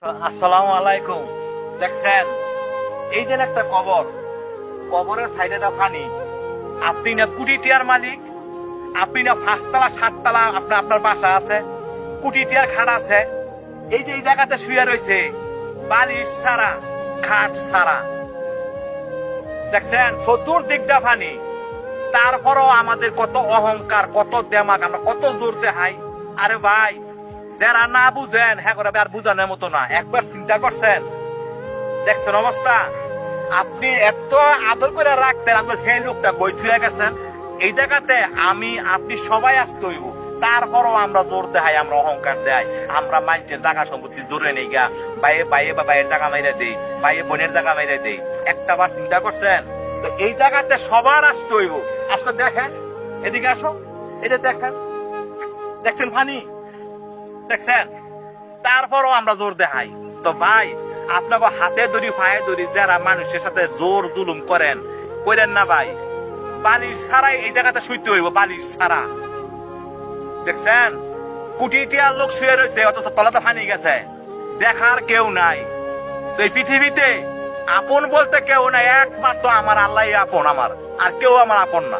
আসসালামু আলাইকুম। দেখছেন এই যে একটা কবর, কবরের সাইডে একটা পানি। আপনি না কোটি টিয়ার মালিক, আপনি না পাঁচতলা সাততলা আপনার আপনার বাসা আছে, কোটি টিয়ার খাট আছে। এই যে এই জায়গাতে শুয়ে রয়েছে বালিশ ছাড়া, খাট ছাড়া। দেখছেন চতুর্দিকটা পানি। তারপরও আমাদের কত অহংকার, কত দেমাগ, আমরা কত জোর দেখাই। আরে ভাই, যারা না বুঝেন হ্যাঁ করে আর বুঝানোর মতো না। একবার চিন্তা করছেন, দেখছেন অবস্থা। আপনি এত আদর করে রাখতেন, আপনার সেই লোকটা বই থুয়ে গেছেন। এই জায়গাতে আমি আপনি সবাই আসতে হইব। তারপরও আমরা জোর দেখাই, আমরা অহংকার দেয়, আমরা মানুষের জায়গা সম্পত্তি জোরে নেই গা। বাইয়ে বাইয়ে বা বাইয়ের জায়গা মাইরে দেই, বাইয়ে বোনের জায়গা মাইরে দেই। একটা বার চিন্তা করছেন? তো এই জায়গাতে সবার আসতে হইব। আসলে দেখেন, এদিকে আসো, এটা দেখেন, দেখছেন পানি, দেখছেন। তারপরও আমরা জোর দেখাই। তো ভাই, আপনাকে হাতে ধরি পায়ে ধরি যারা মানুষের সাথে জোর জুলুম করেন, করেন না ভাই। বালিশ ছাড়াই এই জায়গাতে শুইতে হইব, বালিশ ছাড়া। দেখছেন কোটি টিয়ার লোক শুয়ে রয়েছে, অথচ তলাতে পানি গেছে, দেখার কেউ নাই। তো এই পৃথিবীতে আপন বলতে কেউ নাই, একমাত্র আমার আল্লাহ আপন, আমার আর কেউ আমার আপন না।